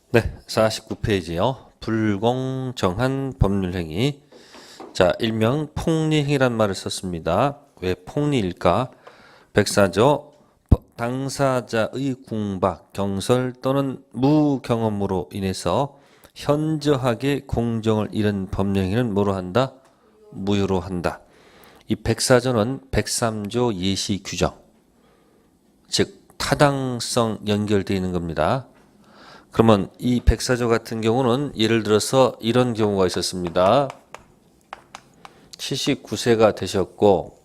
네, 49페이지요. 불공정한 법률행위. 자, 일명 폭리행위란 말을 썼습니다. 왜 폭리일까? 백사조, 당사자의 궁박, 경설 또는 무경험으로 인해서 현저하게 공정을 잃은 법령행위는 뭐로 한다? 무효로 한다. 이 백사조는 103조 예시 규정, 즉 타당성 연결되어 있는 겁니다. 그러면 이 백사조 같은 경우는 예를 들어서 이런 경우가 있었습니다. 79세가 되셨고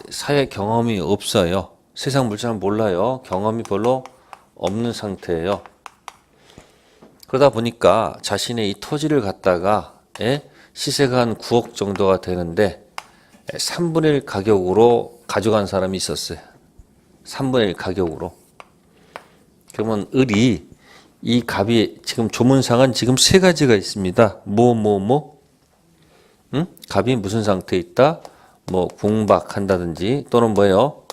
사회 경험이 없어요. 세상 물정을 몰라요. 경험이 별로 없는 상태예요. 그러다 보니까 자신의 이 토지를 갖다가 시세가 한 9억 정도가 되는데 3분의 1 가격으로 가져간 사람이 있었어요. 3분의 1 가격으로. 그러면 을이 이 갑이 지금 조문상은 지금 세 가지가 있습니다. 응? 갑이 무슨 상태에 있다? 뭐 궁박한다든지 또는 뭐예요?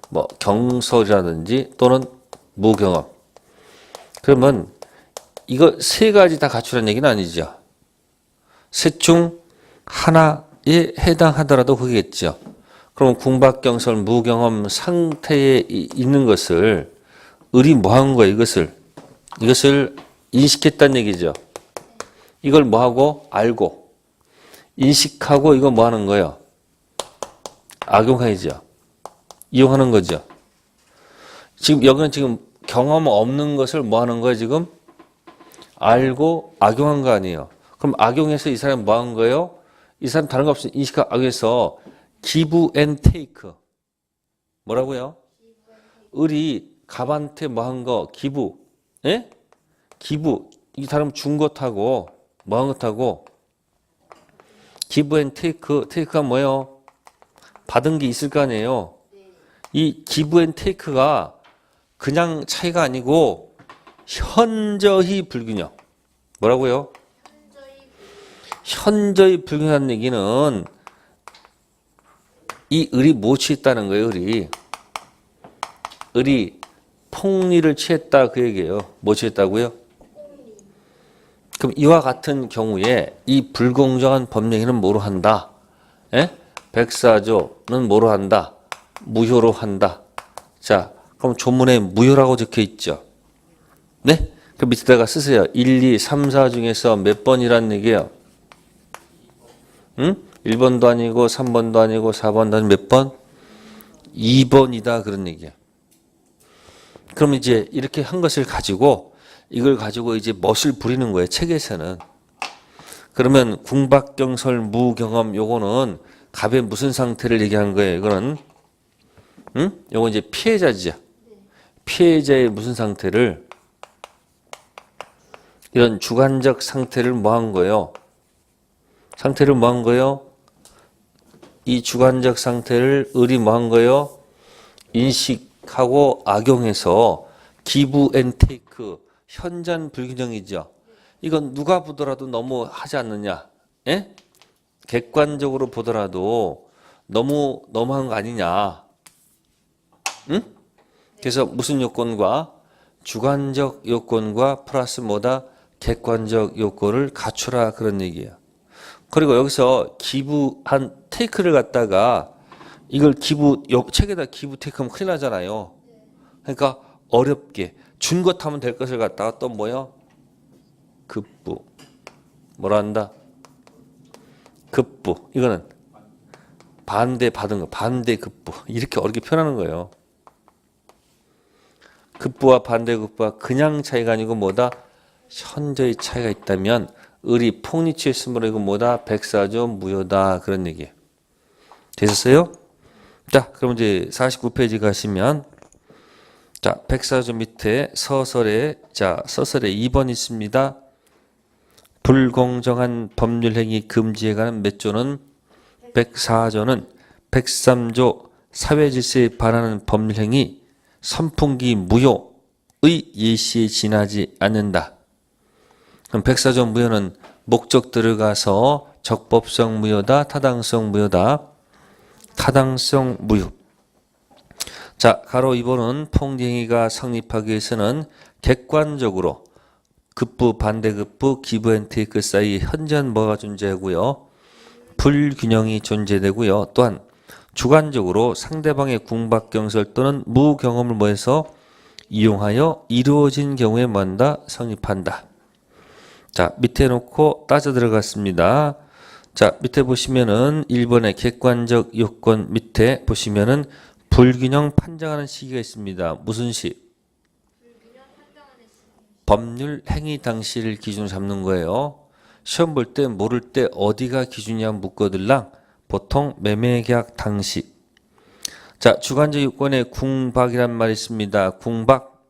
뭐 경솔이라든지 또는 무경험. 그러면 이거 세 가지 다 갖추라는 얘기는 아니죠. 셋 중 하나에 해당하더라도 그겠죠. 그럼 궁박, 경솔, 무경험 상태에 있는 것을 을이 뭐 한 거예요? 이것을 인식했다는 얘기죠. 이걸 뭐하고? 알고. 인식하고 이거 뭐 하는 거예요? 악용하죠. 이용하는 거죠. 지금 여기는 지금 경험 없는 것을 뭐 하는 거예요? 지금 알고 악용한 거 아니에요. 그럼 악용해서 이 사람이 뭐 한 거예요? 이 사람 다른 거 없이 인식하고 악용해서 give and take. 뭐라고요? 을이 갑한테 뭐 한 거? give. 예? 기부, 이 사람 준 것하고 뭐 한 것하고 give and take가 뭐예요? 받은 게 있을 거 아니에요. 이 give and take가 그냥 차이가 아니고 현저히 불균형. 뭐라고요? 현저히 불균형한 얘기는 이 을이 뭐 취했다는 거예요, 을이 폭리를 취했다 그 얘기예요. 뭐 취했다고요? 그럼 이와 같은 경우에 이 불공정한 법령행위는 뭐로 한다? 백사조는 뭐로 한다? 무효로 한다. 자, 그럼 조문에 무효라고 적혀 있죠. 네? 그 밑에다가 쓰세요. 1, 2, 3, 4 중에서 몇 번이란 얘기예요? 응? 1번도 아니고 3번도 아니고 4번도 아니고 몇 번? 2번이다 그런 얘기야. 그럼 이제 이렇게 한 것을 가지고 이걸 가지고 이제 멋을 부리는 거예요. 책에서는. 그러면 궁박경설 무경험 요거는 갑의 무슨 상태를 얘기하는 거예요? 이거는 요거 이제 피해자죠. 피해자의 무슨 상태를 이런 주관적 상태를 뭐 한 거예요? 상태를 뭐 한 거예요? 이 주관적 상태를 을이 뭐 한 거예요? 인식하고 악용해서 give and take 현잔 불균형이죠. 이건 누가 보더라도 너무 하지 않느냐? 예? 객관적으로 보더라도 너무한 거 아니냐? 응? 그래서 무슨 요건과 주관적 요건과 플러스 뭐다? 객관적 요건을 갖추라 그런 얘기예요. 그리고 여기서 기부한 테이크를 갖다가 이걸 책에다 기부 테이크하면 큰일 나잖아요. 그러니까 어렵게 준 것 하면 될 것을 갖다가 또 뭐요? 급부. 뭐라 한다? 급부. 이거는 반대 받은 거. 반대 급부. 이렇게 어렵게 표현하는 거예요. 급부와 반대 급부와 그냥 차이가 아니고 뭐다? 현저히 차이가 있다면 을이 폭리 취했으므로 이거 뭐다? 백사조 무효다. 그런 얘기예요. 되셨어요? 자, 그럼 이제 49페이지 가시면 자, 백사조 밑에 서설에 2번 있습니다. 불공정한 법률행위 금지에 관한 몇 조는 104조는 103조 사회질서에 반하는 법률행위 선풍기 무효의 예시에 지나지 않는다. 그럼 104조 무효는 목적 들어가서 적법성 무효다, 타당성 무효다. 타당성 무효. 자, 가로 2번은 폭리행위가 성립하기 위해서는 객관적으로 급부, 반대급부, 기브 앤 테이크 사이에 현저한 뭐가 존재하고요. 불균형이 존재되고요. 또한 주관적으로 상대방의 궁박경설 또는 무경험을 뭐해서 이용하여 이루어진 경우에 뭐한다? 성립한다. 자, 밑에 놓고 따져 들어갔습니다. 자, 밑에 보시면은 1번의 객관적 요건 밑에 보시면은 불균형 판정하는 시기가 있습니다. 무슨 시? 법률 행위 당시를 기준으로 잡는 거예요. 시험 볼 때 모를 때 어디가 기준이냐 묻거들랑 보통 매매계약 당시. 자, 주관적 요건에 궁박이란 말이 있습니다. 궁박.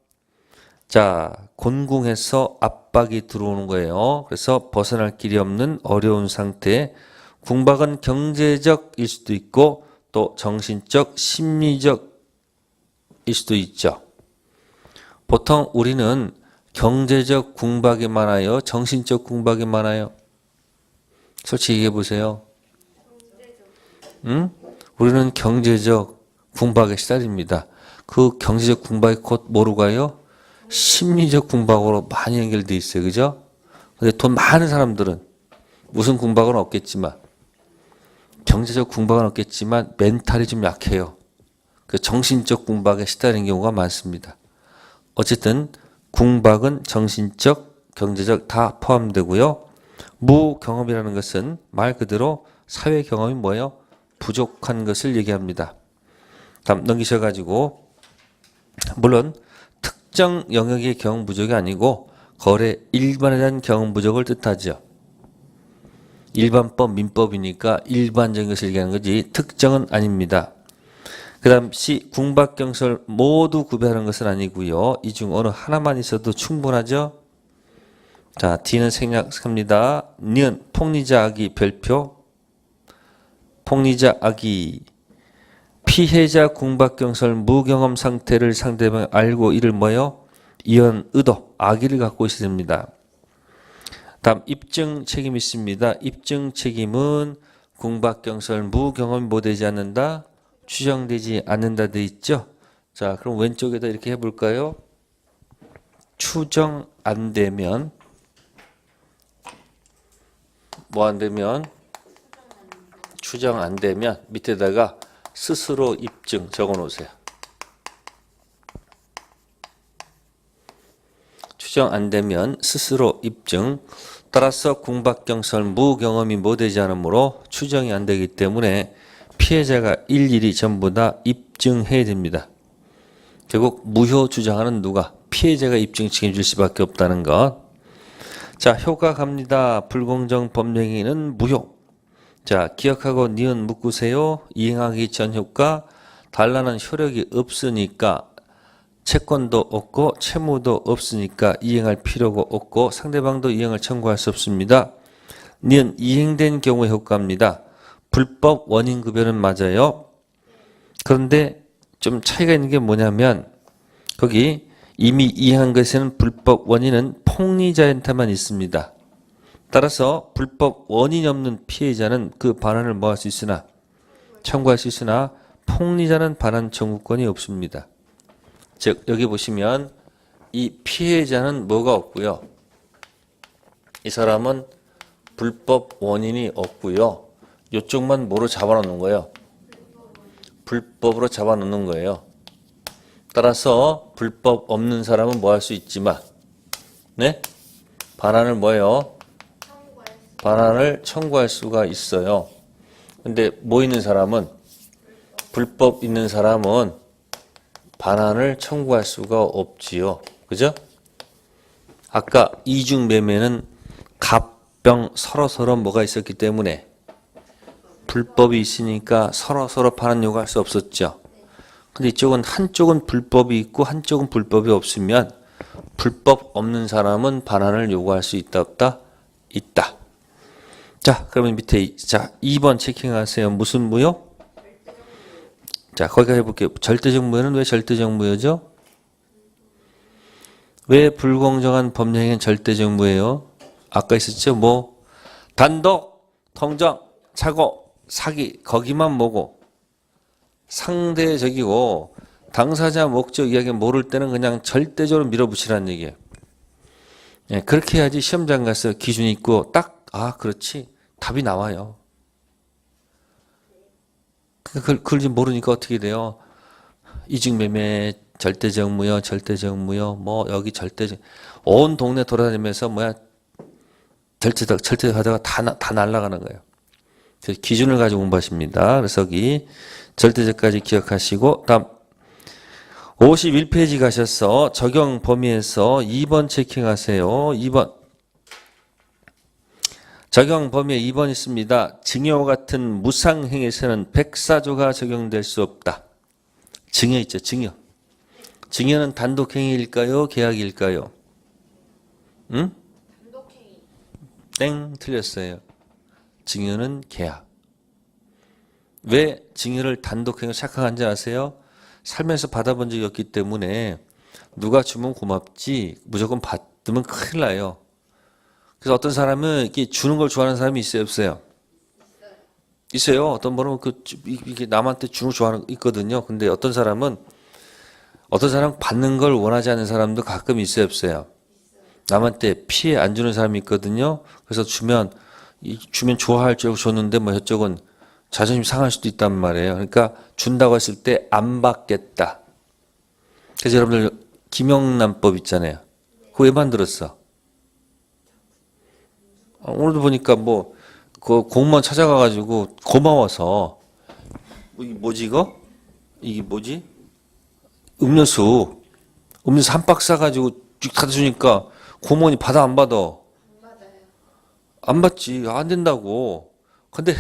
자, 곤궁해서 압박이 들어오는 거예요. 그래서 벗어날 길이 없는 어려운 상태. 궁박은 경제적일 수도 있고 또 정신적, 심리적일 수도 있죠. 보통 우리는 경제적 궁박이 많아요? 정신적 궁박이 많아요? 솔직히 얘기해 보세요. 응? 우리는 경제적 궁박에 시달립니다. 그 경제적 궁박이 곧 뭐로 가요? 심리적 궁박으로 많이 연결돼 있어요. 그죠? 근데 돈 많은 사람들은 무슨 궁박은 없겠지만 경제적 궁박은 없겠지만 멘탈이 좀 약해요. 그 정신적 궁박에 시달리는 경우가 많습니다. 어쨌든 궁박은 정신적, 경제적 다 포함되고요. 무경험이라는 것은 말 그대로 사회 경험이 뭐예요? 부족한 것을 얘기합니다. 다음 넘기셔가지고 물론 특정 영역의 경험 부족이 아니고 거래 일반에 대한 경험 부족을 뜻하죠. 일반법, 민법이니까 일반적인 것을 얘기하는 거지 특정은 아닙니다. 그 다음 C, 궁박경설 모두 구별하는 것은 아니고요. 이 중 어느 하나만 있어도 충분하죠. 자, D는 생략합니다. 니은 폭리자 악의 별표. 폭리자 악의 피해자 궁박경설 무경험 상태를 상대방이 알고 이를 뭐요? 이언 의도 악의를 갖고 있어야 됩니다. 다음 입증 책임이 있습니다. 입증 책임은 궁박경설 무경험이 뭐 되지 않는다? 추정되지 않는다 돼 있죠. 자, 그럼 왼쪽에다 이렇게 해볼까요? 추정 안 되면 뭐 안 되면 추정 안 되면 밑에다가 스스로 입증 적어 놓으세요. 추정 안 되면 스스로 입증. 따라서 궁박경설 무경험이 뭐 되지 않으므로 추정이 안 되기 때문에 피해자가 일일이 전부 다 입증해야 됩니다. 결국 무효 주장하는 누가? 피해자가 입증 책임질 수밖에 없다는 것. 자, 효과 갑니다. 불공정 법령행위는 무효. 자, 기억하고 니은 묶으세요. 이행하기 전 효과. 달라는 효력이 없으니까 채권도 없고 채무도 없으니까 이행할 필요가 없고 상대방도 이행을 청구할 수 없습니다. 니은 이행된 경우의 효과입니다. 불법 원인 구별은 맞아요. 그런데 좀 차이가 있는 게 뭐냐면 거기 이미 이행한 것에는 불법 원인은 폭리자한테만 있습니다. 따라서 불법 원인이 없는 피해자는 그 반환을 뭐 할 수 있으나 청구할 수 있으나 폭리자는 반환 청구권이 없습니다. 즉 여기 보시면 이 피해자는 뭐가 없고요. 이 사람은 불법 원인이 없고요. 이쪽만 뭐로 잡아놓는 거예요? 불법으로 잡아놓는 거예요. 따라서 불법 없는 사람은 뭐 할 수 있지만 네? 반환을 뭐예요? 반환을 청구할 수가 있어요. 근데 뭐 있는 사람은 불법 있는 사람은 반환을 청구할 수가 없지요. 그죠? 아까 이중 매매는 갑병 서로 뭐가 있었기 때문에 불법이 있으니까 서로 반환 요구할 수 없었죠. 근데 이쪽은 한쪽은 불법이 있고 한쪽은 불법이 없으면 불법 없는 사람은 반환을 요구할 수 있다 없다? 있다. 자, 그러면 밑에 자 2번 체킹하세요. 무슨 무효? 자, 거기까지 해볼게요. 절대적 무효는 왜 절대적 무효죠? 왜 불공정한 법령행위는 절대적 무효예요? 아까 있었죠? 뭐 단독, 통정, 착오, 사기 거기만 뭐고 상대적이고 당사자 목적 이야기 모를 때는 그냥 절대적으로 밀어붙이라는 얘기예요. 예, 그렇게 해야지 시험장 가서 기준이 있고 딱, 아, 그렇지. 답이 나와요. 그걸 지금 모르니까 어떻게 돼요? 이중매매, 절대적 무효, 절대적 무효, 뭐, 여기 절대적, 온 동네 돌아다니면서 뭐야, 절대적 하다가 다 날아가는 거예요. 그래서 기준을 가지고 공부하십니다. 그래서 여기 절대적까지 기억하시고, 다음 51페이지 가셔서 적용 범위에서 2번 체킹하세요. 2번. 적용 범위에 2번 있습니다. 증여 같은 무상행위에서는 백사조가 적용될 수 없다. 증여 있죠, 증여. 증여는 단독행위일까요? 계약일까요? 응? 단독행위. 땡, 틀렸어요. 증여는 계약. 왜 증여를 단독행위로 착각한지 아세요? 살면서 받아본 적이 없기 때문에 누가 주면 고맙지 무조건 받으면 큰일 나요. 그래서 어떤 사람은 이렇게 주는 걸 좋아하는 사람이 있어요, 없어요? 있어요. 어떤 분은 이게 남한테 주는 걸 좋아하는 있거든요. 근데 어떤 사람은 받는 걸 원하지 않는 사람도 가끔 있어요, 없어요? 남한테 피해 안 주는 사람이 있거든요. 그래서 주면 좋아할 줄 알고 줬는데 뭐 저쪽은 자존심 상할 수도 있단 말이에요. 그러니까 준다고 했을 때 안 받겠다. 그래서 여러분들 김영란법 있잖아요. 그거 왜 만들었어? 오늘도 보니까 뭐 그 공무원 찾아가가지고 고마워서 이게 뭐지 이거? 이게 뭐지? 음료수 한 박스 사가지고 쭉 다 주니까 공무원이 받아 안 받아? 맞아요. 안 받지. 안 된다고. 근데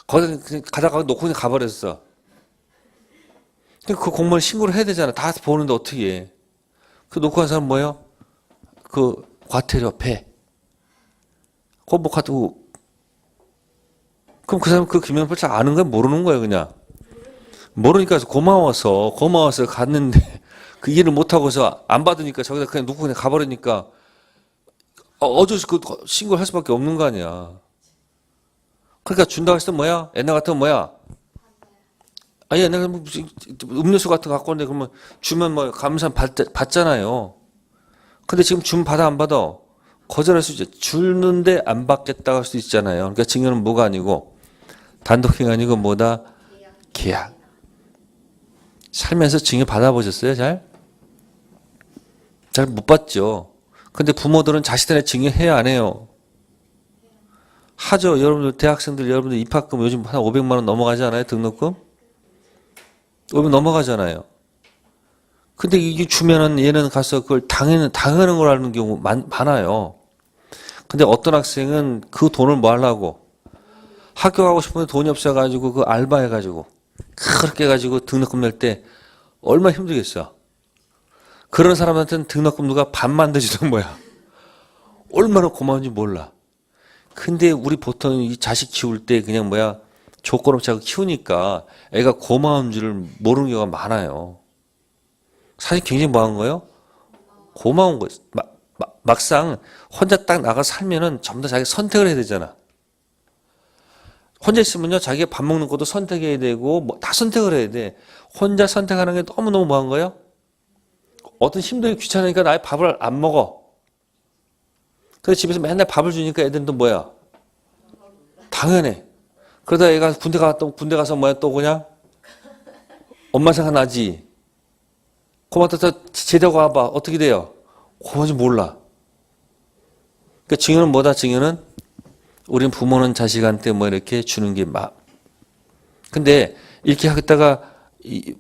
거기 그냥 가다가 놓고 그냥 가버렸어. 그 공무원 신고를 해야 되잖아. 다 보는데 어떻게 해. 그 놓고 간 사람 뭐예요? 그 과태료 폐. 그거 뭐 가지고 그럼 그 사람 그 김영란법 잘 아는 거야? 모르는 거야 그냥. 모르니까 고마워서 갔는데 그 이해를 못하고서 안 받으니까 저기다 그냥 놓고 그냥 가버리니까 어쩔 그 신고를 할 수밖에 없는 거 아니야. 그러니까 준다고 했을 때 뭐야? 옛날 같으면 뭐야? 아니 옛날에 뭐 음료수 같은 거 갖고 왔는데 그러면 주면 뭐 감사 받잖아요. 근데 지금 주면 받아 안 받아? 거절할 수 있죠. 주는데 안 받겠다고 할 수도 있잖아요. 그러니까 증여는 뭐가 아니고 단독행위 아니고 뭐다? 계약. 살면서 증여 받아보셨어요? 잘? 잘 못 받죠. 근데 부모들은 자식들의 증여해야 안 해요? 하죠. 여러분들 대학생들 여러분들 입학금 요즘 한 500만 원 넘어가지 않아요? 등록금? 500 넘어가잖아요. 근데 이게 주면은 얘는 가서 그걸 당하는 걸 하는 경우 많아요. 근데 어떤 학생은 그 돈을 뭐 하려고? 학교 가고 싶은데 돈이 없어가지고 그 알바해가지고 그렇게 해가지고 등록금 낼 때 얼마나 힘들겠어. 그런 사람한테는 등록금 누가 반만 대주던 뭐야. 얼마나 고마운지 몰라. 근데 우리 보통 이 자식 키울 때 그냥 뭐야 조건 없이 하고 키우니까 애가 고마운 줄을 모르는 경우가 많아요. 사실 굉장히 뭐한 거예요? 고마운 거예요. 막상 혼자 딱 나가 살면은 전부 다 자기 선택을 해야 되잖아. 혼자 있으면요 자기가 밥 먹는 것도 선택해야 되고 뭐 다 선택을 해야 돼. 혼자 선택하는 게 너무너무 뭐한 거예요? 어떤 힘들게 귀찮으니까 나 밥을 안 먹어. 그래서 집에서 맨날 밥을 주니까 애들은 또 뭐야? 당연해. 그러다 애가 군대 가서 뭐야 또 그냥 엄마 생각나지. 고맙다 제대하고 와봐. 어떻게 돼요? 고마운지 몰라. 그러니까 증여는 뭐다? 증여는 우린 부모는 자식한테 뭐 이렇게 주는 게 근데 이렇게 하겠다가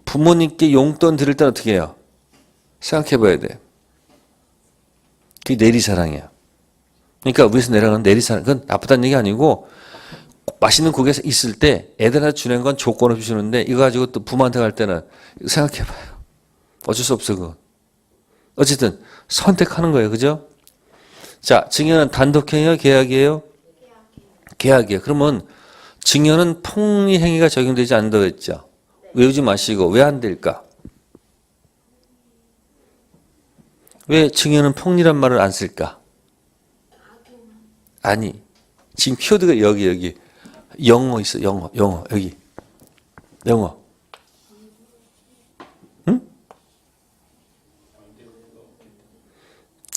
부모님께 용돈 드릴 때는 어떻게 해요? 생각해 봐야 돼. 그게 내리사랑이야. 그러니까 위에서 내려가는 내리사랑. 그건 나쁘다는 얘기 아니고 맛있는 국에 있을 때 애들한테 주는 건 조건 없이 주는데 이거 가지고 또 부모한테 갈 때는 생각해 봐요. 어쩔 수 없어 그건. 어쨌든 선택하는 거예요. 그죠? 자, 증여는 단독행위요? 계약이에요? 계약이에요. 그러면 증여는 폭리행위가 적용되지 않는다고 했죠. 외우지 마시고 왜 안 될까? 왜 증여는 폭리란 말을 안 쓸까? 아니 지금 키워드가 여기 영어 있어. 영어 여기 영어. 응?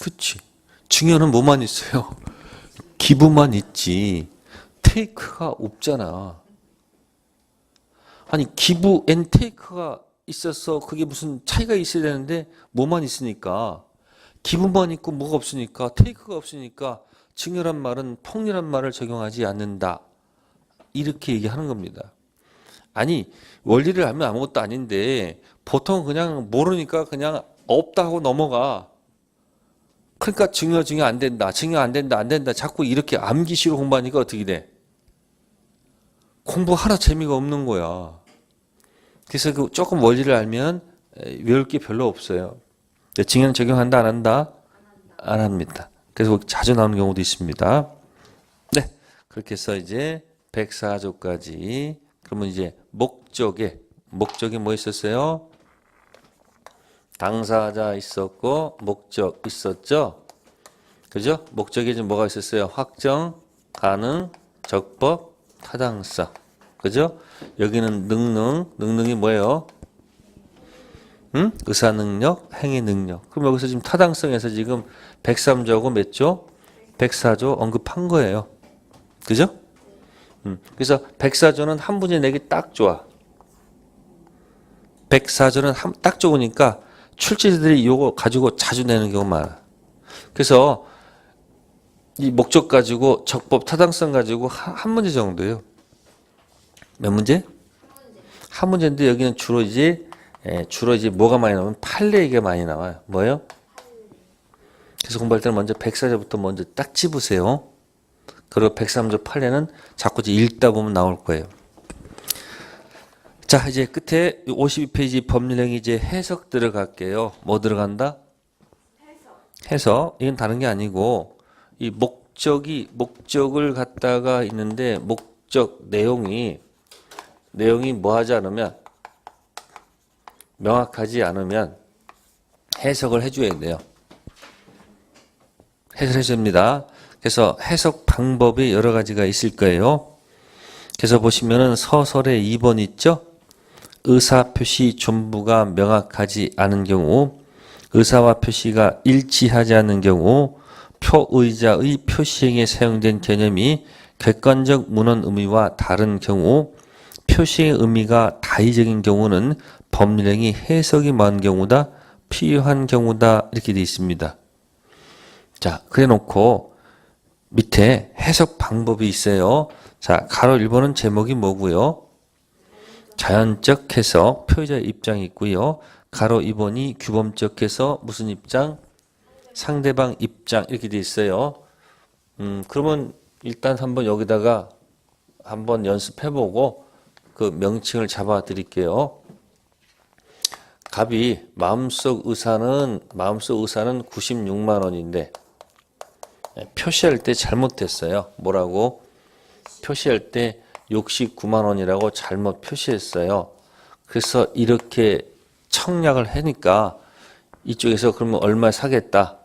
그치. 증여는 뭐만 있어요? 기부만 있지. 테이크가 없잖아. 아니 기부 앤 테이크가 있어서 그게 무슨 차이가 있어야 되는데 뭐만 있으니까 기부만 있고 뭐가 없으니까 테이크가 없으니까 증여란 말은 폭리란 말을 적용하지 않는다. 이렇게 얘기하는 겁니다. 아니 원리를 알면 아무것도 아닌데 보통 그냥 모르니까 그냥 없다 하고 넘어가. 그러니까 증여 안 된다. 증여 안 된다. 안 된다. 자꾸 이렇게 암기식으로 공부하니까 어떻게 돼? 공부 하나 재미가 없는 거야. 그래서 그 조금 원리를 알면 외울 게 별로 없어요. 증여는 적용한다 안 한다? 안 합니다. 그래서 자주 나오는 경우도 있습니다. 네. 그렇게 해서 이제 104조까지 그러면 이제 목적에 뭐 있었어요? 당사자 있었고 목적 있었죠? 그죠? 목적에 좀 뭐가 있었어요? 확정, 가능, 적법, 타당성. 그죠? 여기는 능능이 뭐예요? 의사 능력, 행위 능력. 그럼 여기서 지금 타당성에서 지금 103조하고 몇 조? 104조 언급한 거예요. 그죠? 그래서 104조는 한 문제 내기 딱 좋아. 104조는 딱 좋으니까 출제자들이 이거 가지고 자주 내는 경우가 많아. 그래서 이 목적 가지고 적법 타당성 가지고 한 문제 정도예요. 몇 문제? 한 문제인데 여기는 주로 이제 뭐가 많이 나오면 판례 얘기가 많이 나와요. 뭐예요? 그래서 공부할 때는 먼저 104조부터 먼저 딱 집으세요. 그리고 103조 판례는 자꾸 이제 읽다 보면 나올 거예요. 자, 이제 끝에 52페이지 법률행위 이제 해석 들어갈게요. 뭐 들어간다? 해석. 이건 다른 게 아니고 이 목적을 갖다가 있는데 목적 내용이 뭐 하지 않으면 명확하지 않으면 해석을 해줘야 돼요. 해석을 해줍니다. 그래서 해석 방법이 여러 가지가 있을 거예요. 그래서 보시면은 서설에 2번 있죠? 의사표시 전부가 명확하지 않은 경우, 의사와 표시가 일치하지 않는 경우, 표의자의 표시행에 사용된 개념이 객관적 문헌 의미와 다른 경우, 표시의 의미가 다의적인 경우는 법률행위 해석이 많은 경우다, 필요한 경우다 이렇게 되어 있습니다. 자, 그래 놓고 밑에 해석 방법이 있어요. 자, 가로 1번은 제목이 뭐고요? 자연적 해석, 표의자의 입장이 있고요. 가로 2번이 규범적 해석, 무슨 입장? 상대방 입장 이렇게 되어 있어요. 그러면 일단 한번 여기다가 한번 연습해보고 그 명칭을 잡아 드릴게요. 갑이 마음속 의사는 96만 원인데 표시할 때 잘못했어요. 뭐라고? 표시할 때 69만 원이라고 잘못 표시했어요. 그래서 이렇게 청약을 하니까 이쪽에서 그러면 얼마에 사겠다?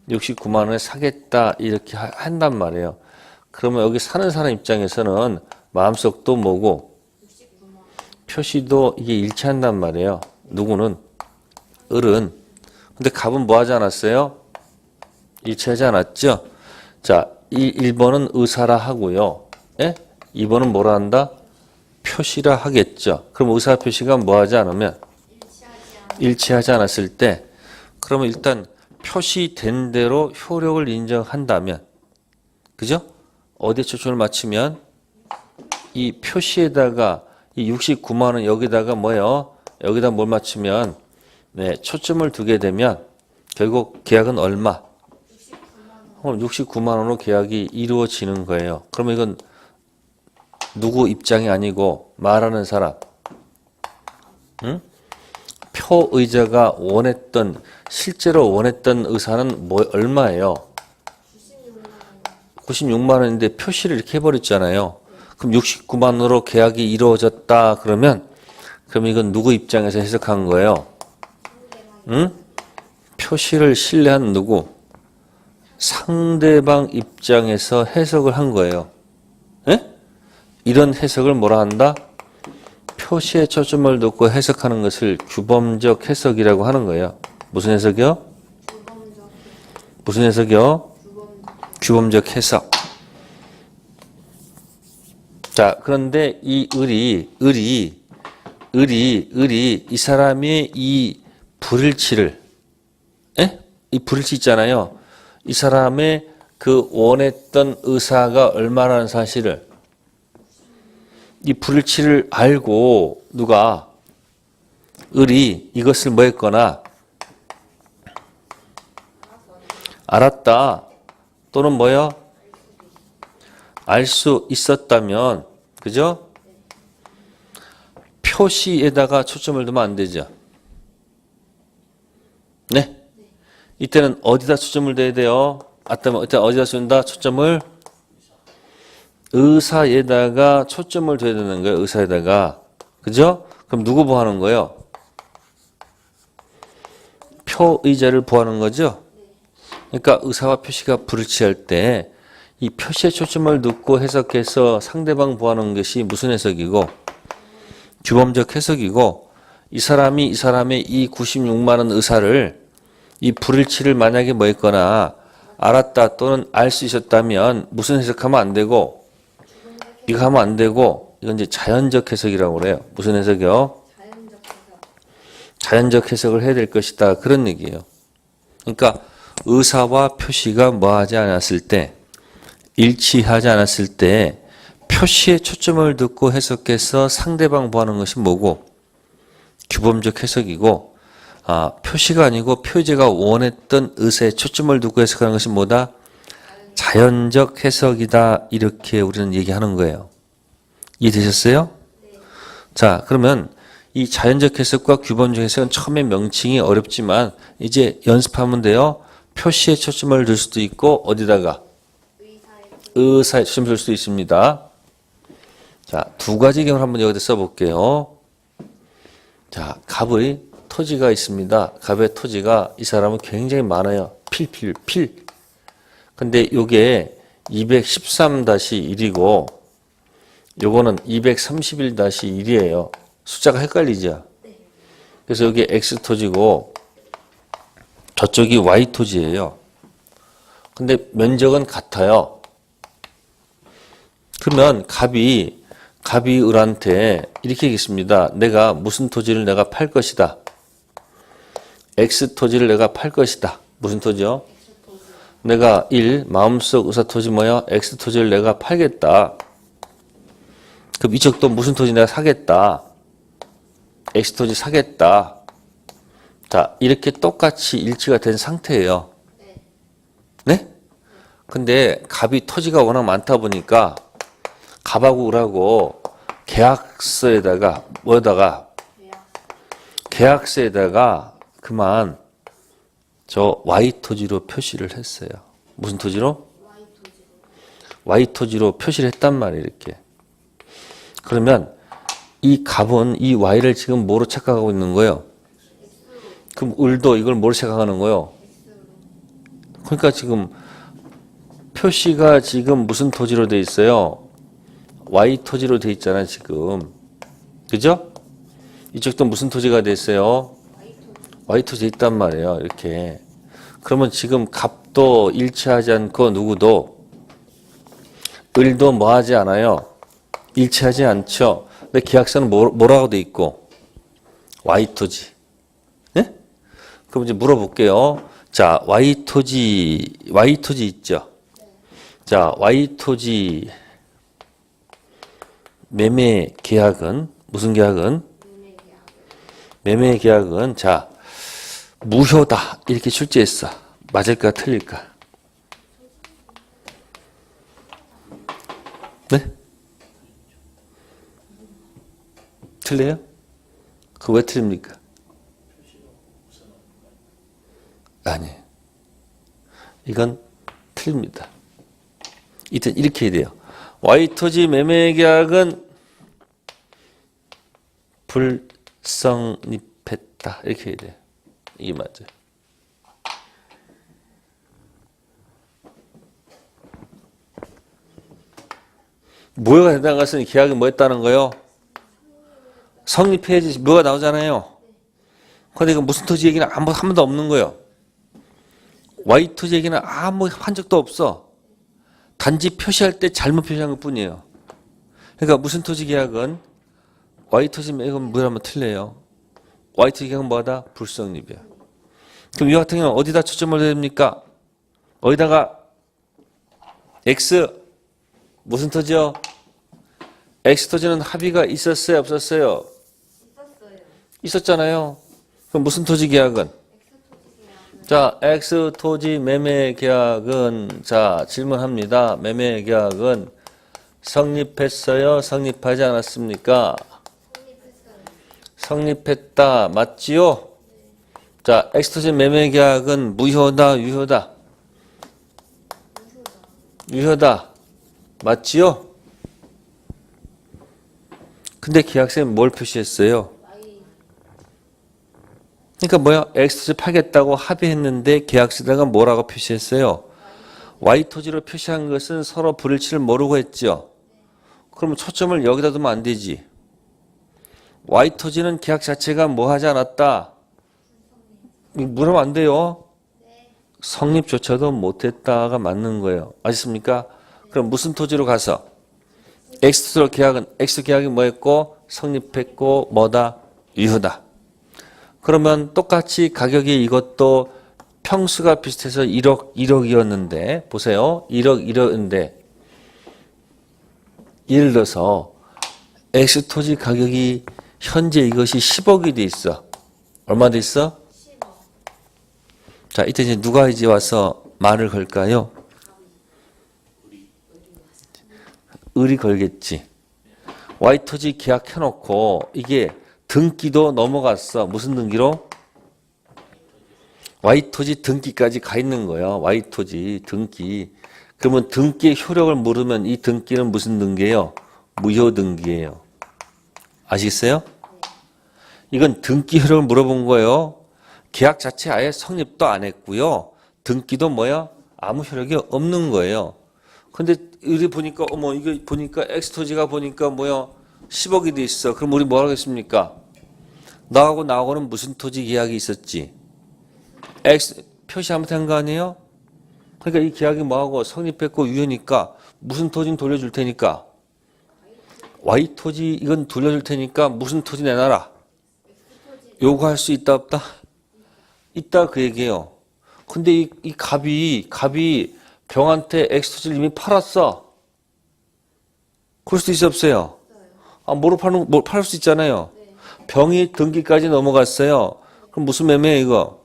69만 원에 사겠다 이렇게 한단 말이에요. 그러면 여기 사는 사람 입장에서는 마음속도 뭐고 표시도 이게 일치한단 말이에요. 누구는? 을은. 근데 갑은 뭐 하지 않았어요? 일치하지 않았죠? 자, 1번은 의사라 하고요. 예? 2번은 뭐라 한다? 표시라 하겠죠. 그럼 의사 표시가 뭐 하지 않으면? 일치하지 않았을 때, 그러면 일단 표시된 대로 효력을 인정한다면, 그죠? 어디에 초점을 맞추면? 이 표시에다가 이 69만 원 여기다가 뭐예요? 여기다 뭘 맞추면, 네, 초점을 두게 되면, 결국 계약은 얼마? 69만 원으로 계약이 이루어지는 거예요. 그러면 이건 누구 입장이 아니고 말하는 사람, 응? 표의자가 실제로 원했던 의사는 얼마예요? 96만 원인데 표시를 이렇게 해버렸잖아요. 그럼 69만 원으로 계약이 이루어졌다 그러면 그럼 이건 누구 입장에서 해석한 거예요? 응? 표시를 신뢰한 누구? 상대방 입장에서 해석을 한 거예요. 에? 이런 해석을 뭐라 한다? 표시에 초점을 두고 해석하는 것을 규범적 해석이라고 하는 거예요. 무슨 해석이요? 무슨 해석이요? 규범적 해석. 자, 그런데 이 을이 이 사람의 이 불일치를, 이 불일치 있잖아요. 이 사람의 그 원했던 의사가 얼마라는 사실을, 이 불일치를 알고 누가 을이 이것을 뭐 했거나 알았다 또는 뭐요? 알 수 있었다면, 그죠? 표시에다가 초점을 두면 안 되죠. 네? 이때는 어디다 초점을 둬야 돼요? 이때 어디다 둔다? 초점을 의사에다가 초점을 둬야 되는 거예요. 의사에다가. 그죠? 그럼 누구 보하는 거예요? 표의자를 보하는 거죠? 그러니까 의사와 표시가 불일치할 때 이 표시에 초점을 두고 해석해서 상대방 보하는 것이 무슨 해석이고? 규범적 해석이고, 이 사람의 이 96만 원 의사를, 이 불일치를 만약에 뭐 했거나 알았다 또는 알 수 있었다면 무슨 해석하면 안 되고, 이거 하면 안 되고, 이건 이제 자연적 해석이라고 그래요. 무슨 해석이요? 자연적 해석을 해야 될 것이다. 그런 얘기예요. 그러니까 의사와 표시가 뭐 하지 않았을 때, 일치하지 않았을 때 표시에 초점을 두고 해석해서 상대방 보하는 것이 뭐고? 규범적 해석이고, 표시가 아니고 표제가 원했던 의사에 초점을 두고 해석하는 것이 뭐다? 자연적 해석이다. 이렇게 우리는 얘기하는 거예요. 이해되셨어요? 자, 그러면 이 자연적 해석과 규범적 해석은 처음에 명칭이 어렵지만 이제 연습하면 돼요. 표시에 초점을 둘 수도 있고, 어디다가? 의사에 초점을 둘 수도 있습니다. 자, 두 가지 경우를 한번 여기다 써볼게요. 자, 갑의 토지가 있습니다. 갑의 토지가 이 사람은 굉장히 많아요. 필. 근데 요게 213-1이고 요거는 231-1이에요. 숫자가 헷갈리죠? 그래서 여기 X 토지고 저쪽이 Y 토지예요. 근데 면적은 같아요. 그러면 갑이 을한테 이렇게 얘기했습니다. 내가 무슨 토지를 내가 팔 것이다. X 토지를 내가 팔 것이다. 무슨 토지요? 내가 마음속 의사 토지 뭐야? X 토지를 내가 팔겠다. 그럼 이쪽도 무슨 토지 내가 사겠다. X 토지 사겠다. 자, 이렇게 똑같이 일치가 된 상태예요. 네? 근데 갑이 토지가 워낙 많다 보니까 갑하고 을하고 계약서에다가 계약서에다가 그만 저 Y 토지로 표시를 했어요. 무슨 토지로? Y 토지로 표시를 했단 말이에요. 이렇게. 그러면 이 갑은 이 Y를 지금 뭐로 착각하고 있는 거예요? 그럼 을도 이걸 뭐로 착각하는 거예요? 그러니까 지금 표시가 지금 무슨 토지로 돼 있어요? Y 토지로 돼 있잖아 지금. 그죠? 이쪽도 무슨 토지가 돼 있어요? Y 토지 있단 말이에요. 이렇게. 그러면 지금 갑도 일치하지 않고 누구도 을도 뭐 하지 않아요? 일치하지 않죠. 근데 계약서는 뭐라고 돼 있고? Y 토지. 네? 그럼 이제 물어볼게요. 자, Y 토지 있죠? 자, Y 토지 매매 계약은 무슨 계약은? 매매 계약은 자, 무효다. 이렇게 출제했어. 맞을까 틀릴까? 네? 틀려요? 그거 왜 틀립니까? 아니. 이건 틀립니다. 이때 이렇게 해야 돼요. Y토지 매매 계약은 불성립했다. 이렇게 해야 돼요. 이게 맞아요. 무효가 된다는 것은 계약이 뭐 했다는 거요? 성립해야지 뭐가 나오잖아요. 근데 이거 무슨 토지 얘기는 한 번도 없는 거예요. Y 토지 얘기는 아무 한 적도 없어. 단지 표시할 때 잘못 표시한 것 뿐이에요. 그러니까 무슨 토지 계약은 Y 토지 매입은 뭐라면 틀려요. Y 토지 계약은 뭐다? 불성립이야. 그럼 이 같은 경우는 어디다 초점을 둬야 됩니까? 어디다가 X 무슨 토지요? X 토지는 합의가 있었어요, 없었어요? 있었어요. 있었잖아요. 그럼 무슨 토지 계약은? 자, X 토지 매매 계약은 자, 질문합니다. 매매 계약은 성립했어요? 성립하지 않았습니까? 성립했다. 맞지요? 자, X 토지 매매 계약은 무효다, 유효다? 유효다. 맞지요? 근데 계약서에 뭘 표시했어요? 그러니까 뭐야? X토지 팔겠다고 합의했는데 계약서에다가 뭐라고 표시했어요? Y토지로 표시한 것은 서로 불일치를 모르고 했죠. 그러면 초점을 여기다 두면 안 되지. Y토지는 계약 자체가 뭐 하지 않았다? 이거 물으면 안 돼요. 성립조차도 못했다가 맞는 거예요. 아셨습니까? 그럼 무슨 토지로 가서? X토지로 계약은 X 계약이 뭐 했고 성립했고 뭐다? 유효다. 그러면 똑같이 가격이 이것도 평수가 비슷해서 1억이었는데 보세요. 1억인데 예를 들어서 X 토지 가격이 현재 이것이 10억이 돼 있어. 얼마 돼 있어? 10억. 자, 이때 이제 누가 이제 와서 말을 걸까요? 을이 걸겠지. Y토지 계약해놓고 이게 등기도 넘어갔어. 무슨 등기로? Y토지 등기까지 가 있는 거예요. Y토지 등기. 그러면 등기의 효력을 물으면 이 등기는 무슨 등기예요? 무효 등기예요. 아시겠어요? 이건 등기 효력을 물어본 거예요. 계약 자체 아예 성립도 안 했고요. 등기도 뭐야? 아무 효력이 없는 거예요. 근데 우리 보니까 어머 이거 보니까 엑스토지가 보니까 뭐야? 10억이 돼 있어. 그럼 우리 뭐 하겠습니까? 나하고는 무슨 토지 계약이 있었지? X 표시 잘못한 거 아니에요? 그러니까 이 계약이 뭐하고 성립했고 유효니까 무슨 토지는 돌려줄 테니까 Y 토지 이건 돌려줄 테니까 무슨 토지 내놔라. 요구할 수 있다 없다? 있다 그 얘기예요. 근데 이 갑이 병한테 X 토지를 이미 팔았어. 그럴 수도 있어 없어요? 뭐로 팔 수 있잖아요. 병이 등기까지 넘어갔어요. 그럼 무슨 매매야 이거?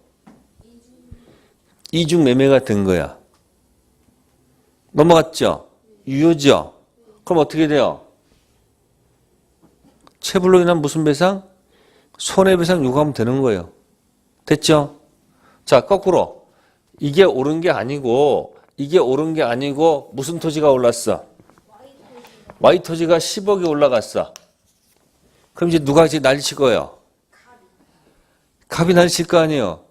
이중 매매가 된 거야. 넘어갔죠? 유효죠? 그럼 어떻게 돼요? 체불로 인한 무슨 배상? 손해배상 요구하면 되는 거예요. 됐죠? 자, 거꾸로. 이게 옳은 게 아니고 무슨 토지가 올랐어? Y토지가 10억이 올라갔어. 그럼 이제 누가 이제 난리칠 거예요? 갑이 난리칠 거 아니에요?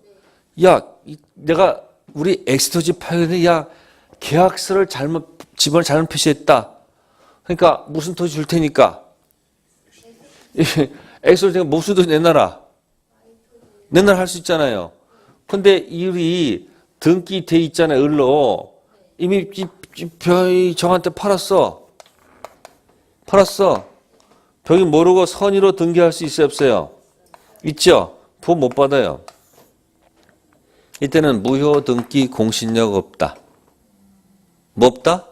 야, 내가 우리 X토지 팔는데 야, 계약서를 집을 잘못 표시했다. 그러니까 무슨 토지 줄 테니까 X토지 모수도 내놔라. 내놔라 할 수 있잖아요. 근데 이리 등기돼 있잖아요. 을로 이미 병이 팔았어. 병이 모르고 선의로 등기할 수 있어요 없어요? 있죠? 보험 못 받아요. 이때는 무효 등기 공신력 없다. 뭐 없다?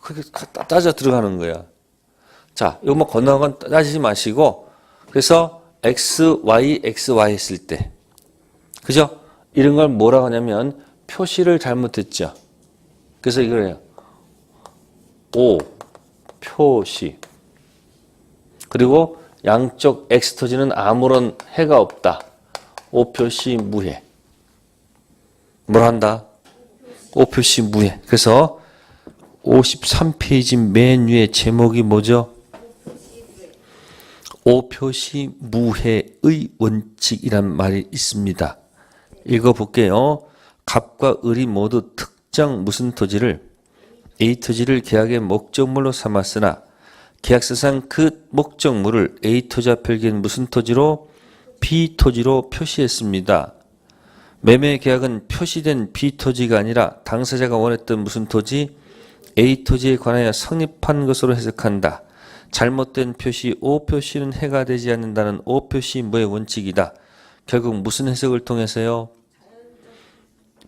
그게 따져 들어가는 거야. 자, 이거 뭐 건너간 건 따지지 마시고 그래서 XY 했을 때 그죠? 이런 걸 뭐라고 하냐면 표시를 잘못했죠. 그래서 이걸 해요. O 표시 그리고 양쪽 X토지는 아무런 해가 없다. O 표시 무해. 뭘 한다? O 표시 무해. 그래서 53페이지 맨 위에 제목이 뭐죠? O 표시 무해의 원칙이란 말이 있습니다. 읽어볼게요. 갑과 을이 모두 특정 무슨 토지를 A 토지를 계약의 목적물로 삼았으나 계약서상 그 목적물을 A 토지와 별개인 무슨 토지로 B 토지로 표시했습니다. 매매 계약은 표시된 B 토지가 아니라 당사자가 원했던 무슨 토지? A 토지에 관하여 성립한 것으로 해석한다. 잘못된 표시, O 표시는 해가 되지 않는다는 O 표시 뭐의 원칙이다. 결국 무슨 해석을 통해서요?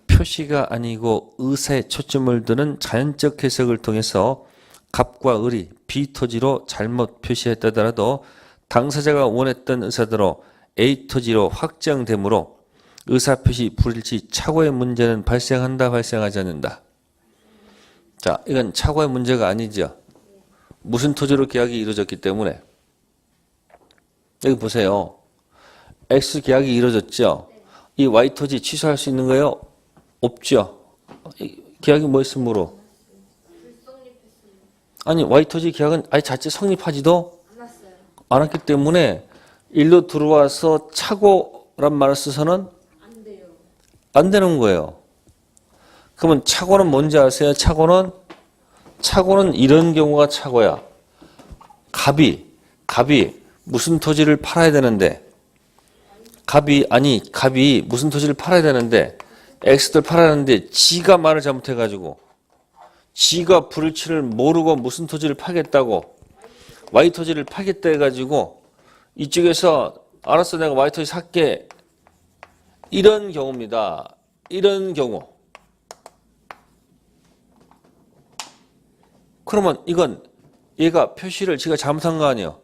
표시가 아니고 의사에 초점을 두는 자연적 해석을 통해서 갑과 을이 B 토지로 잘못 표시했다더라도 당사자가 원했던 의사대로 A 토지로 확정되므로 의사표시 불일치 착오의 문제는 발생한다, 발생하지 않는다. 자, 이건 착오의 문제가 아니죠. 무슨 토지로 계약이 이루어졌기 때문에. 여기 보세요. X 계약이 이루어졌죠. 이 Y 토지 취소할 수 있는 거예요? 없죠. 계약이 뭐 있으므로? 아니, Y 토지 계약은 아예 자체 성립하지도 않았기 때문에 일로 들어와서 착오란 말을 써서는 안 되는 거예요. 그러면 착오는 뭔지 아세요? 착오는 이런 경우가 착오야. 갑이 무슨 토지를 팔아야 되는데, 갑이 무슨 토지를 팔아야 되는데, X들 팔아야 하는데, 지가 말을 잘못해가지고, 지가 불일치를 모르고 무슨 토지를 파겠다고, Y 토지를 파겠다 해가지고, 이쪽에서, 알았어, 내가 Y 토지 살게. 이런 경우입니다. 이런 경우. 그러면 이건 얘가 표시를 지가 잘못한 거 아니에요?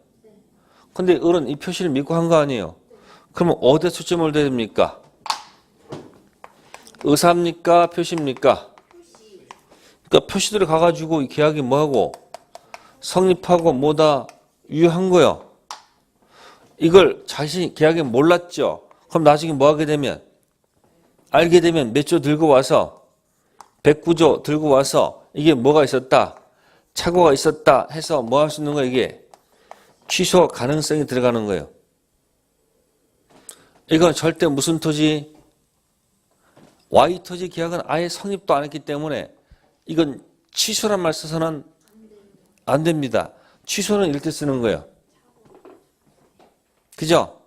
근데 을은 이 표시를 믿고 한 거 아니에요? 그러면 어디에 초점을 둬야 됩니까? 의사입니까? 표시입니까? 그러니까 표시들이 가가지고 이 계약이 뭐하고 성립하고 뭐다 유효한 거예요. 이걸 자신이 계약에 몰랐죠? 그럼 나중에 뭐 하게 되면 알게 되면 몇 조 들고 와서 109조 들고 와서 이게 뭐가 있었다. 착오가 있었다 해서 뭐 할 수 있는 거예요? 이게 취소 가능성이 들어가는 거예요. 이건 절대 무슨 토지? Y 토지 계약은 아예 성립도 안 했기 때문에 이건 취소란 말 써서는 안 됩니다. 취소는 이렇게 쓰는 거예요. 그죠?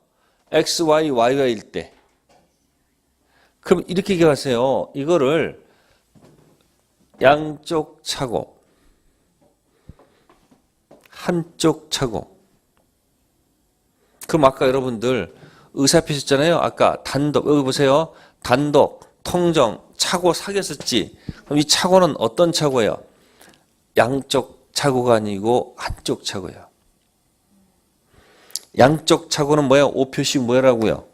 X, Y, YY일 때. 그럼 이렇게 기억하세요. 이거를 양쪽 착오, 한쪽 착오. 그럼 아까 여러분들 의사표 썼잖아요. 아까 단독, 여기 보세요. 단독, 통정, 착오 사귀었었지. 그럼 이 착오는 어떤 착오예요? 양쪽 착오가 아니고 한쪽 착오예요. 양쪽 착오는 뭐야? O 표시 뭐라고요?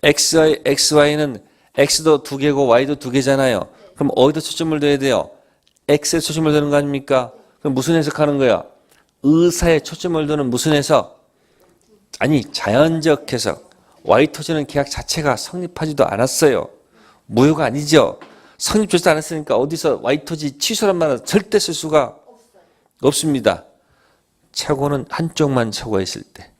XY는 X도 두 개고 Y도 두 개잖아요. 그럼 어디다 초점을 둬야 돼요? X에 초점을 두는 거 아닙니까? 그럼 무슨 해석하는 거야? 의사에 초점을 두는 무슨 해석? 아니, 자연적 해석. Y 토지는 계약 자체가 성립하지도 않았어요. 무효가 아니죠. 성립되지도 않았으니까 어디서 Y 토지 취소란 말은 절대 쓸 수가 없습니다. 착오는 한쪽만 착오했을 때.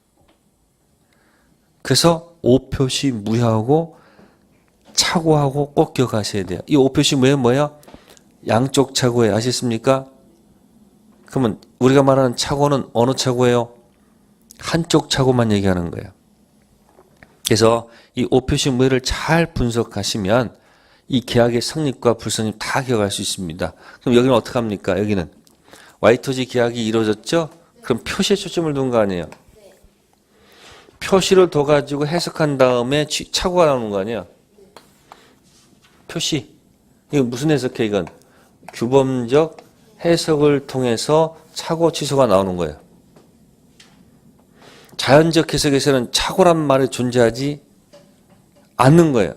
그래서 O 표시 무효하고 착오하고 꼭 기억하셔야 돼요. 이 O 표시 뭐예요? 양쪽 착오예요. 아시겠습니까? 그러면 우리가 말하는 착오는 어느 착오예요? 한쪽 착오만 얘기하는 거예요. 그래서 이 O 표시 무효를 잘 분석하시면 이 계약의 성립과 불성립 다 기억할 수 있습니다. 그럼 여기는 어떻게 합니까? 여기는 Y 토지 계약이 이루어졌죠? 그럼 표시에 초점을 둔 거 아니에요? 표시를 둬가지고 해석한 다음에 착오가 나오는 거 아니야? 표시. 이건 무슨 해석해, 이건? 규범적 해석을 통해서 착오 취소가 나오는 거예요. 자연적 해석에서는 착오란 말이 존재하지 않는 거예요.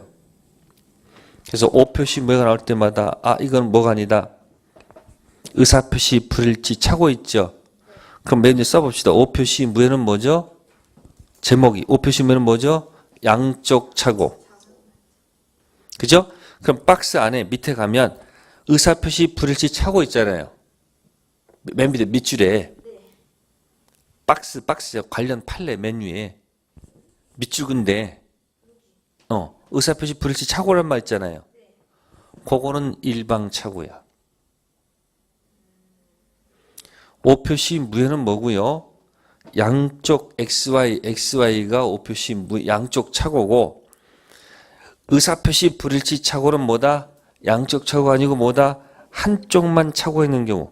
그래서 O 표시 뭐가 나올 때마다 아, 이건 뭐가 아니다. 의사표시 불일치 착오 있죠? 그럼 맨 위에 써봅시다. O 표시 무효는 뭐죠? 제목이 O 표시 무효는 뭐죠? 양쪽 착오. 그죠? 그럼 박스 안에 밑에 가면 의사표시 불일치 착오 있잖아요. 맨 밑에 밑줄에 박스 관련 판례 맨 위에 밑줄근데 의사표시 불일치 착오란 말 있잖아요. 그거는 일방 착오야. O 표시 무효는 뭐고요? 양쪽 XY가 O 표시 양쪽 착오고 의사표시 불일치 착오는 뭐다? 양쪽 착오가 아니고 뭐다? 한쪽만 착오가 있는 경우.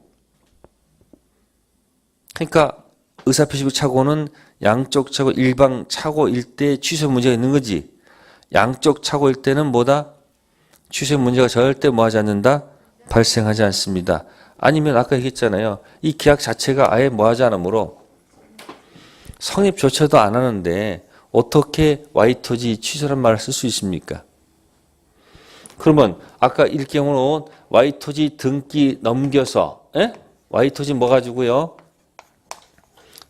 그러니까 의사표시 착오는 양쪽 착오, 일방 착오일 때 취소 문제가 있는 거지. 양쪽 착오일 때는 뭐다? 취소 문제가 절대 뭐하지 않는다? 발생하지 않습니다. 아니면 아까 얘기했잖아요. 이 계약 자체가 아예 뭐하지 않으므로 성립조차도 안 하는데 어떻게 Y토지 취소란 말을 쓸 수 있습니까? 그러면 아까 일 경우는 Y토지 등기 넘겨서 Y토지 뭐 가지고요?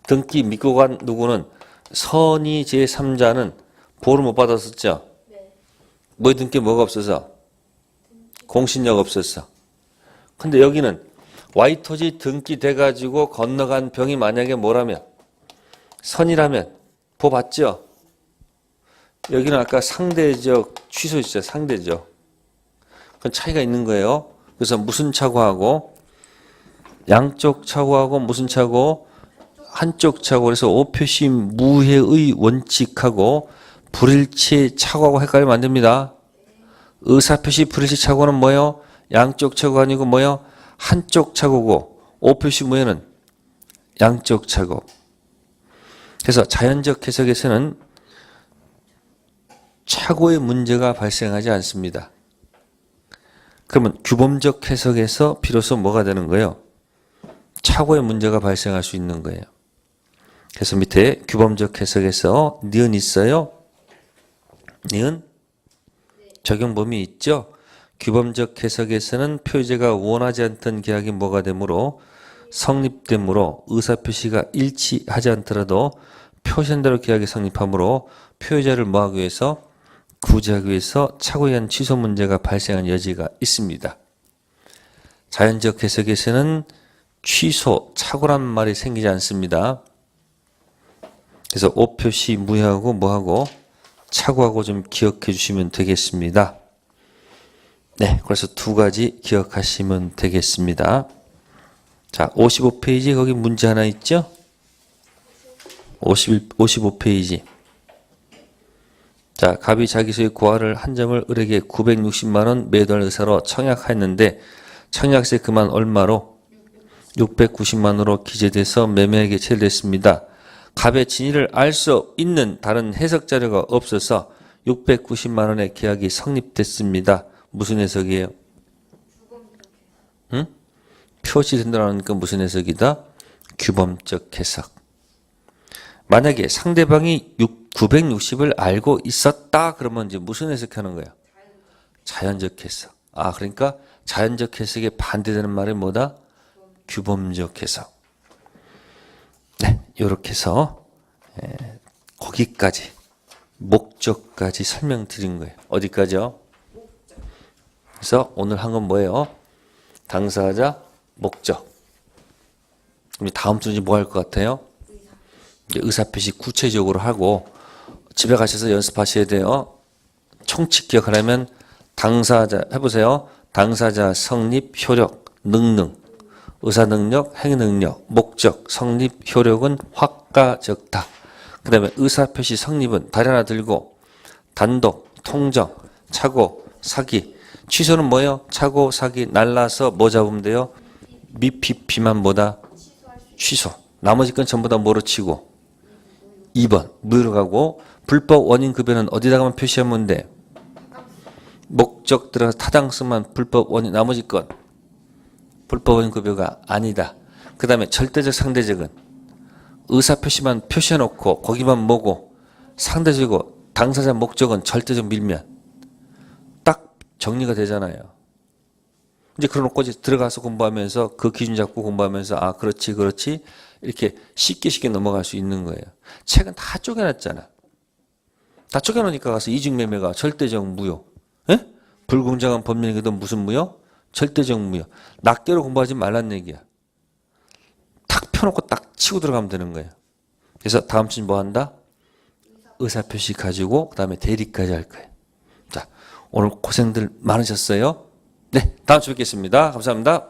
등기 믿고 간 누구는 선의 제3자는 보호를 못 받았었죠? 네. 뭐 등기 뭐가 없어서? 공신력 없었어. 근데 여기는 Y토지 등기 돼가지고 건너간 병이 만약에 뭐라면? 선이라면 보호 받죠? 여기는 아까 상대적 취소 있죠? 상대적. 그건 차이가 있는 거예요. 그래서 무슨 착오하고 양쪽 착오하고 무슨 착오? 한쪽 착오. 그래서 오표시 무해의 원칙하고 불일치 착오하고 헷갈리면 안 됩니다. 의사표시 불일치 착오는 뭐예요? 양쪽 착오가 아니고 뭐예요? 한쪽 착오고 오표시 무해는 양쪽 착오. 그래서 자연적 해석에서는 착오의 문제가 발생하지 않습니다. 그러면 규범적 해석에서 비로소 뭐가 되는 거예요? 착오의 문제가 발생할 수 있는 거예요. 그래서 밑에 규범적 해석에서 니은 있어요? 니은? 적용 범위 있죠? 규범적 해석에서는 표제가 원하지 않던 계약이 뭐가 되므로 성립되므로 의사표시가 일치하지 않더라도 표시한 대로 계약이 성립하므로 표제를 뭐하기 위해서? 구제하기 위해서 착오에 의한 취소 문제가 발생한 여지가 있습니다. 자연적 해석에서는 취소, 착오란 말이 생기지 않습니다. 그래서 오표시 무효하고 뭐하고 착오하고 좀 기억해 주시면 되겠습니다. 네, 그래서 두 가지 기억하시면 되겠습니다. 자, 55페이지 거기 문제 하나 있죠? 55페이지. 자, 갑이 자기 소유 고아를 한 점을 을에게 960만 원 매도할 의사로 청약하였는데 청약세 그만 얼마로? 690만 원으로 기재돼서 매매에게 체결됐습니다. 갑의 진위를 알 수 있는 다른 해석 자료가 없어서 690만 원의 계약이 성립됐습니다. 무슨 해석이에요? 응? 표시된다는 건 무슨 해석이다? 규범적 해석. 만약에 상대방이 960을 알고 있었다 그러면 이제 무슨 해석하는 거예요? 자연적 해석. 아, 그러니까 자연적 해석에 반대되는 말이 뭐다? 규범적 해석. 네, 이렇게 해서 거기까지 목적까지 설명드린 거예요. 어디까지요? 그래서 오늘 한 건 뭐예요? 당사자, 목적. 그럼 다음 주는 뭐 할 것 같아요? 의사표시 구체적으로 하고 집에 가셔서 연습하셔야 돼요. 총칙 기억하려면 당사자 해보세요. 당사자, 성립, 효력, 능능, 의사능력, 행능력, 목적, 성립, 효력은 확가적다. 그 다음에 의사표시 성립은 다리 하나 들고 단독, 통정, 착오, 사기. 취소는 뭐예요? 착오, 사기, 날라서 뭐 잡으면 돼요? 미피피만 뭐다? 취소. 나머지 건 전부 다 뭐로 치고 2번 무효로 가고 불법 원인 급여는 어디다가만 표시하면 돼? 목적 들어가서 타당성만 불법 원인 나머지 건 불법 원인 급여가 아니다. 그 다음에 절대적 상대적은 의사표시만 표시해놓고 거기만 뭐고 상대적이고 당사자 목적은 절대적 밀면 딱 정리가 되잖아요. 이제 그러놓고 이제 들어가서 공부하면서 그 기준 잡고 공부하면서 아 그렇지 그렇지 이렇게 쉽게 넘어갈 수 있는 거예요. 책은 다 쪼개놨잖아. 다 쪼개놓으니까 가서 이중매매가 절대적 무효. 에? 불공정한 법률에도 무슨 무효? 절대적 무효. 낱개로 공부하지 말란 얘기야. 탁 펴놓고 딱 치고 들어가면 되는 거예요. 그래서 다음 주는 뭐 한다? 의사표시 가지고 그 다음에 대리까지 할 거예요. 자, 오늘 고생들 많으셨어요. 네, 다음 주에 뵙겠습니다. 감사합니다.